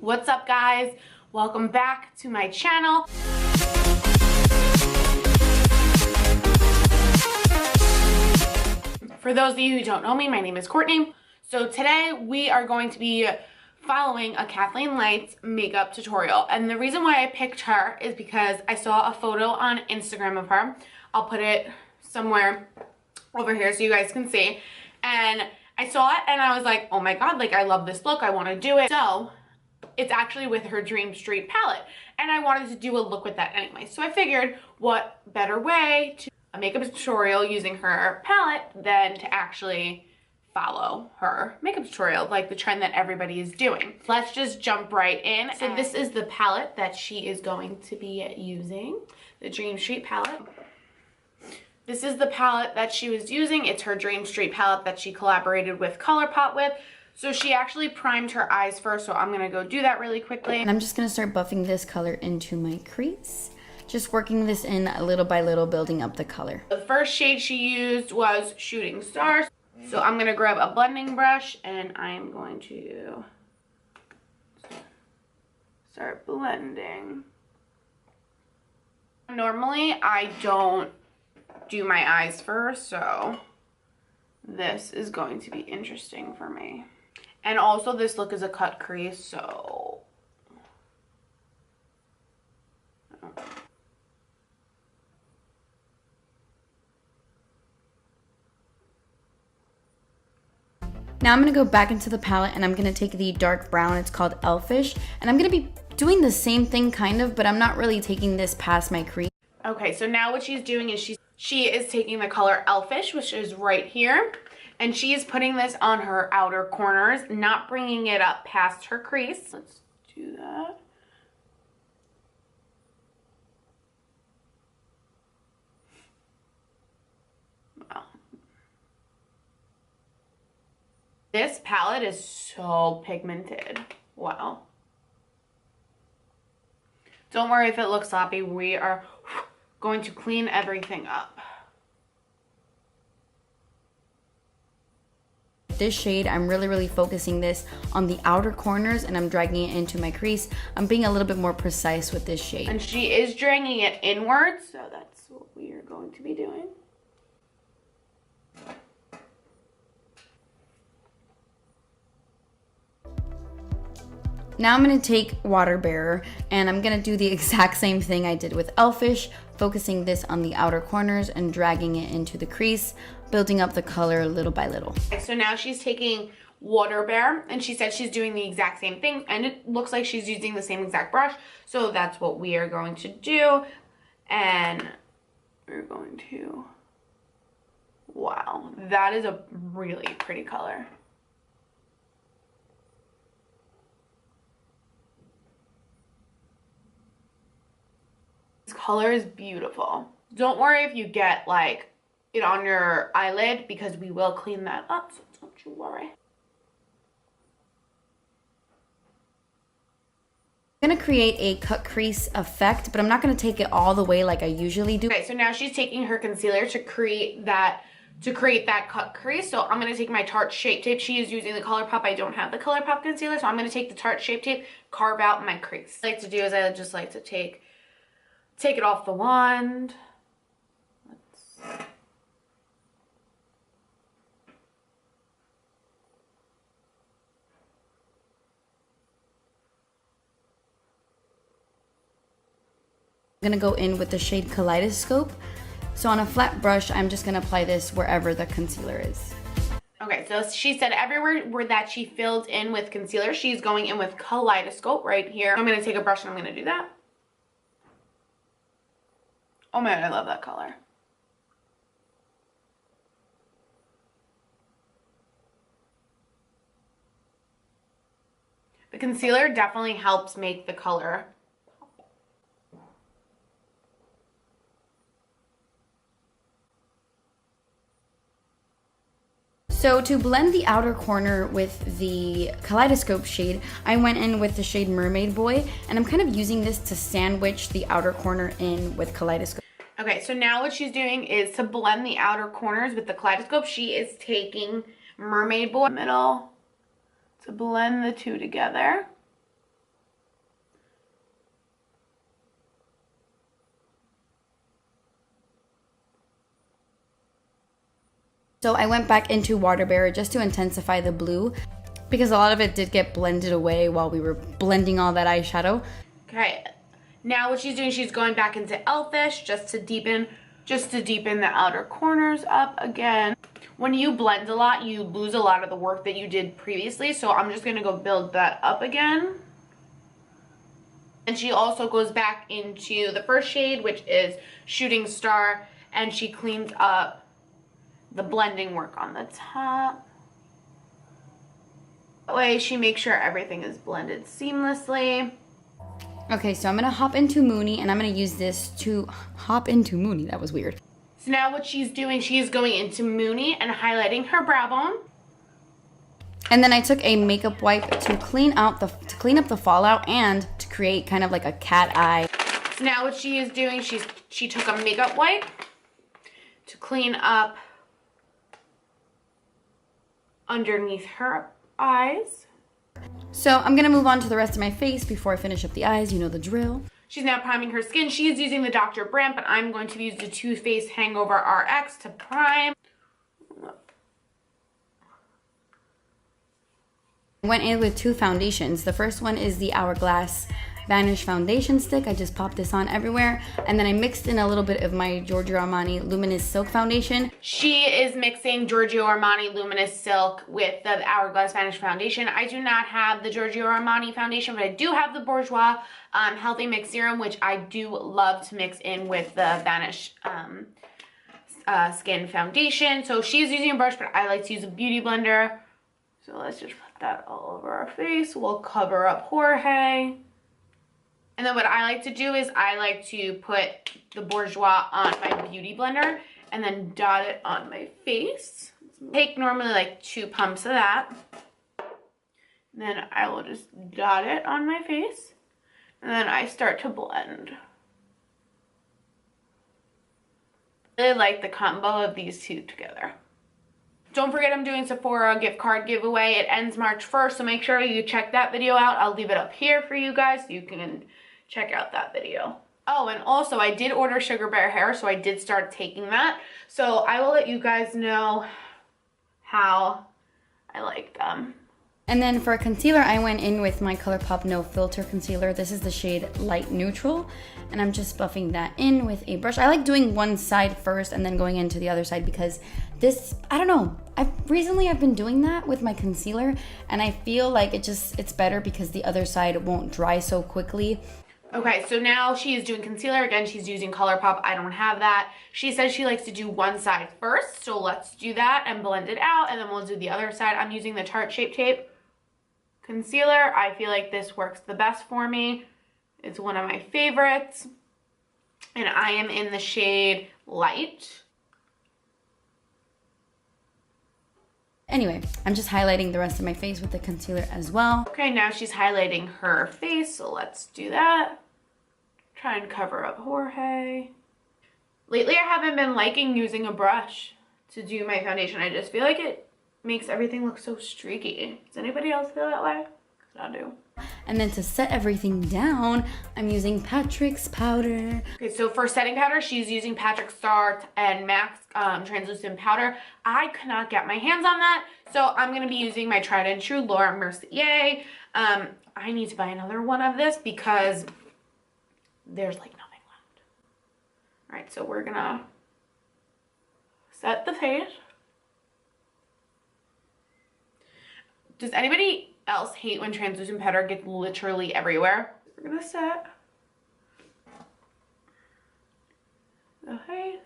What's up, guys? Welcome back to my channel. For those of you who don't know me, my name is Courtney. So today we are going to be following a Kathleen Lights makeup tutorial. And the reason why I picked her is because I saw a photo on Instagram of her. I'll put it somewhere over here so you guys can see. And I saw it and I was like, oh my god, like I love this look, I want to do it. So it's actually with her Dream Street palette, and I wanted to do a look with that anyway. So I figured, what better way to a makeup tutorial using her palette than to actually follow her makeup tutorial, like the trend that everybody is doing. Let's just jump right in. So this is the palette that she is going to be using, the Dream Street palette. This is the palette that she was using. It's her Dream Street palette that she collaborated with ColourPop with. So she actually primed her eyes first, so I'm gonna go do that really quickly. And I'm just gonna start buffing this color into my crease. Just working this in little by little, building up the color. The first shade she used was Shooting Stars. So I'm gonna grab a blending brush and I'm going to start blending. Normally I don't do my eyes first, so this is going to be interesting for me. And also this look is a cut crease, so now I'm going to go back into the palette and I'm going to take the dark brown. It's called Elfish, and I'm going to be doing the same thing kind of, but I'm not really taking this past my crease. Okay, so now what she's doing is she is taking the color Elfish, which is right here, and she is putting this on her outer corners, not bringing it up past her crease. Let's do that. Wow. This palette is so pigmented. Wow. Don't worry if it looks sloppy. We are going to clean everything up. This shade, I'm really focusing this on the outer corners and I'm dragging it into my crease. I'm being a little bit more precise with this shade. And she is dragging it inwards, so that's what we are going to be doing. Now I'm going to take Water Bearer and I'm going to do the exact same thing I did with Elfish, focusing this on the outer corners and dragging it into the crease, building up the color little by little. So now she's taking Water Bear, and she said she's doing the exact same thing, and it looks like she's using the same exact brush, so that's what we are going to do. And we're going to, wow, that is a really pretty color. This color is beautiful. Don't worry if you get like it on your eyelid, because we will clean that up, so don't you worry. I'm going to create a cut crease effect, but I'm not going to take it all the way like I usually do. Okay, so now she's taking her concealer to create that cut crease. So I'm going to take my Tarte Shape Tape. She is using the ColourPop. I don't have the ColourPop concealer, so I'm going to take the Tarte Shape Tape, carve out my crease. What I like to do is I just like to take it off the wand. I'm going to go in with the shade Kaleidoscope. So on a flat brush, I'm just going to apply this wherever the concealer is. Okay, so she said everywhere where that she filled in with concealer, she's going in with Kaleidoscope right here. I'm going to take a brush and I'm going to do that. Oh my god, I love that color. The concealer definitely helps make the color pop. So to blend the outer corner with the Kaleidoscope shade, I went in with the shade Mermaid Boy, and I'm kind of using this to sandwich the outer corner in with Kaleidoscope. Okay, so now what she's doing is to blend the outer corners with the Kaleidoscope. She is taking Mermaid Boy in the middle to blend the two together. So I went back into Water Bearer just to intensify the blue because a lot of it did get blended away while we were blending all that eyeshadow. Okay, now what she's doing, she's going back into Elfish just to deepen the outer corners up again. When you blend a lot, you lose a lot of the work that you did previously, so I'm just gonna go build that up again. And she also goes back into the first shade, which is Shooting Star, and she cleans up the blending work on the top. That way she makes sure everything is blended seamlessly. Okay, so I'm gonna hop into Mooney, and I'm gonna use this to hop into Mooney. That was weird. So now what she's doing, she's going into Mooney and highlighting her brow bone. And then I took a makeup wipe to clean up the fallout and to create kind of like a cat eye. So now what she is doing, she took a makeup wipe to clean up underneath her eyes. So I'm gonna move on to the rest of my face before I finish up the eyes. You know the drill. She's now priming her skin. She is using the Dr. Brandt, but I'm going to use the Too Faced Hangover RX to prime. I went in with two foundations. The first one is the Hourglass Vanish Foundation Stick. I just popped this on everywhere. And then I mixed in a little bit of my Giorgio Armani Luminous Silk Foundation. She is mixing Giorgio Armani Luminous Silk with the Hourglass Vanish Foundation. I do not have the Giorgio Armani foundation, but I do have the Bourjois Healthy Mix Serum, which I do love to mix in with the Vanish Skin Foundation. So she's using a brush, but I like to use a beauty blender. So let's just put that all over our face. We'll cover up Jorge. And then what I like to do is I like to put the Bourjois on my beauty blender and then dot it on my face. Take normally like 2 pumps of that. And then I will just dot it on my face. And then I start to blend. I really like the combo of these two together. Don't forget I'm doing Sephora gift card giveaway. It ends March 1st, so make sure you check that video out. I'll leave it up here for you guys so you can check out that video. Oh, and also I did order Sugar Bear hair, so I did start taking that. So I will let you guys know how I like them. And then for concealer, I went in with my ColourPop No Filter Concealer. This is the shade Light Neutral. And I'm just buffing that in with a brush. I like doing one side first and then going into the other side because this, I don't know. Recently I've been doing that with my concealer and I feel like it's better because the other side won't dry so quickly. Okay, so now she is doing concealer. Again, she's using ColourPop. I don't have that. She says she likes to do one side first, so let's do that and blend it out, and then we'll do the other side. I'm using the Tarte Shape Tape concealer. I feel like this works the best for me. It's one of my favorites, and I am in the shade Light. Anyway, I'm just highlighting the rest of my face with the concealer as well. Okay, now she's highlighting her face, so let's do that. Try and cover up Jorge. Lately, I haven't been liking using a brush to do my foundation. I just feel like it makes everything look so streaky. Does anybody else feel that way? 'Cause I do. And then to set everything down, I'm using Patrick's powder. Okay, so for setting powder, she's using Patrick Star and Max translucent powder. I could not get my hands on that, so I'm going to be using my tried and true Laura Mercier. I need to buy another one of this because there's like nothing left. All right, so we're going to set the face. Does anybody else hate when translucent powder gets literally everywhere? We're going to set the face.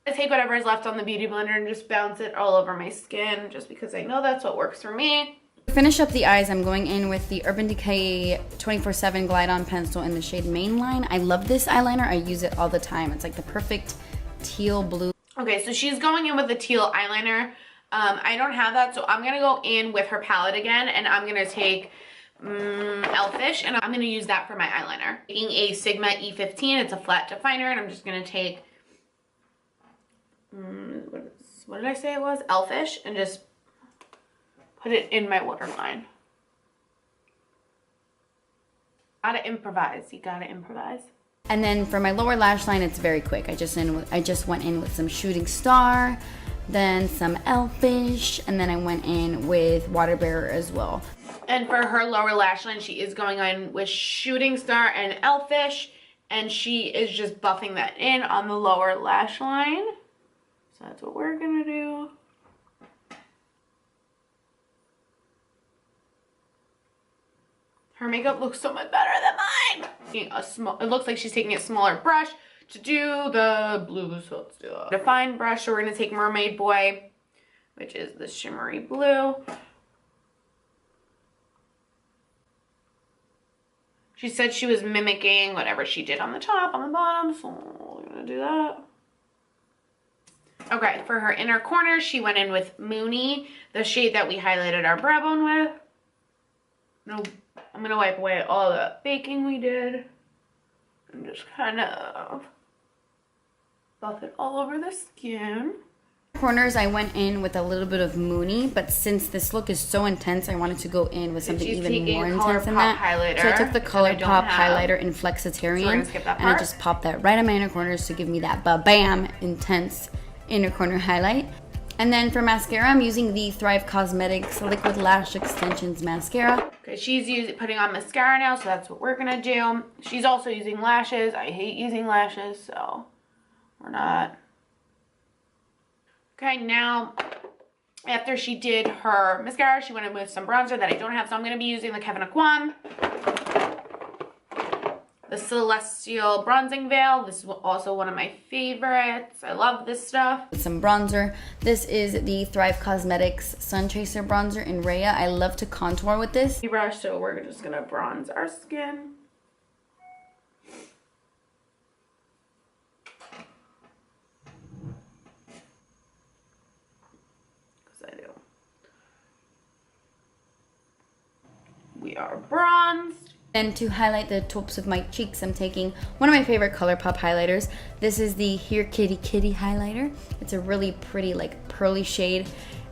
I take whatever is left on the beauty blender and just bounce it all over my skin just because I know that's what works for me. To finish up the eyes, I'm going in with the Urban Decay 24/7 Glide On Pencil in the shade Mainline. I love this eyeliner. I use it all the time. It's like the perfect teal blue. Okay, so she's going in with the teal eyeliner. I don't have that, so I'm going to go in with her palette again, and I'm going to take Elfish, and I'm going to use that for my eyeliner. Taking a Sigma E15, it's a flat definer, and I'm just going to take, what did I say it was? Elfish, and just put it in my waterline. Gotta improvise, you gotta improvise. And then for my lower lash line, it's very quick. I just went in with some Shooting Star, then some Elfish, and then I went in with Water Bearer as well. And for her lower lash line, she is going on with Shooting Star and Elfish, and she is just buffing that in on the lower lash line. So that's what we're gonna do. Her makeup looks so much better than mine. It looks like she's taking a smaller brush to do the blue, so let's do a defined brush. So we're gonna take Mermaid Boy, which is the shimmery blue. She said she was mimicking whatever she did on the top, on the bottom, so we're gonna do that. Okay, for her inner corner, she went in with Moony, the shade that we highlighted our brow bone with. No, I'm gonna wipe away all the baking we did and just kind of buff it all over the skin. Corners, I went in with a little bit of Moony, but since this look is so intense, I wanted to go in with something even more intense than that. Highlighter, so I took the ColourPop highlighter in Flexitarian, and I just popped that right on my inner corners to give me that ba-bam intense inner corner highlight. And then for mascara, I'm using the Thrive Cosmetics Liquid Lash Extensions Mascara. Okay, she's putting on mascara now, so that's what we're gonna do. She's also using lashes. I hate using lashes, so we're not. Okay, now after she did her mascara, she went in with some bronzer that I don't have, so I'm going to be using the Kevyn Aucoin, the Celestial Bronzing Veil. This is also one of my favorites. I love this stuff. Some bronzer. This is the Thrive Cosmetics Sun Chaser Bronzer in Rhea. I love to contour with this. Brush, so we're just going to bronze our skin. We are bronzed. And to highlight the tops of my cheeks, I'm taking one of my favorite ColourPop highlighters. This is the Here Kitty Kitty highlighter. It's a really pretty, like, pearly shade,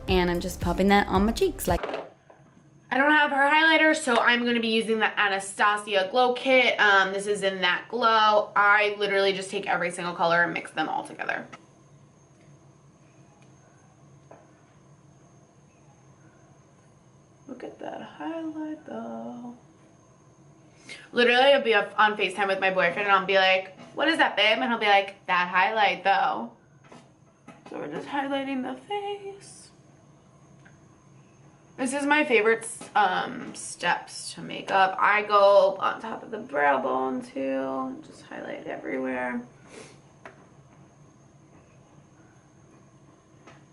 and I'm just popping that on my cheeks. Like, I don't have her highlighter, so I'm going to be using the Anastasia Glow Kit. This is in That Glow. I literally just take every single color and mix them all together. Look at that highlight though. Literally, I'll be on FaceTime with my boyfriend and I'll be like, what is that, babe? And he'll be like, that highlight though. So we're just highlighting the face. This is my favorite steps to makeup. I go on top of the brow bone too. Just highlight everywhere.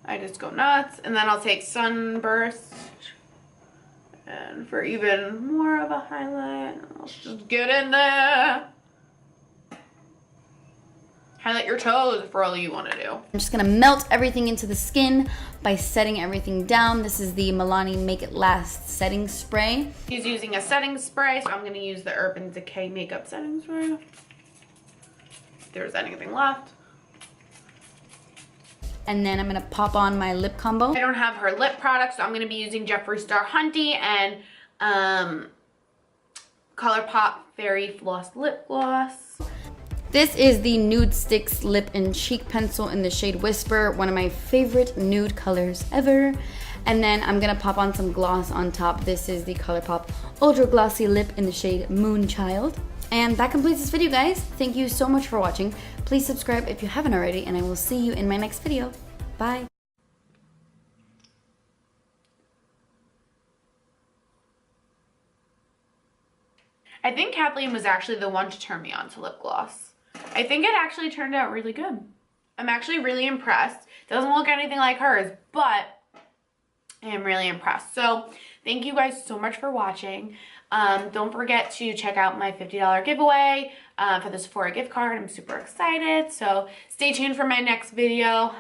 I just go nuts. And then I'll take Sunburst. And for even more of a highlight, let's just get in there. Highlight your toes for all you want to do. I'm just going to melt everything into the skin by setting everything down. This is the Milani Make It Last setting spray. She's using a setting spray, so I'm going to use the Urban Decay makeup setting spray. If there's anything left. And then I'm going to pop on my lip combo. I don't have her lip product, so I'm going to be using Jeffree Star Hunty and ColourPop Fairy Floss Lip Gloss. This is the Nude Sticks Lip and Cheek Pencil in the shade Whisper, one of my favorite nude colors ever. And then I'm going to pop on some gloss on top. This is the ColourPop Ultra Glossy Lip in the shade Moonchild. And that completes this video, guys. Thank you so much for watching. Please subscribe if you haven't already, and I will see you in my next video. Bye. I think Kathleen was actually the one to turn me on to lip gloss. I think it actually turned out really good. I'm actually really impressed. Doesn't look anything like hers, but I am really impressed. So thank you guys so much for watching. Don't forget to check out my $50 giveaway for the Sephora gift card. I'm super excited. So stay tuned for my next video.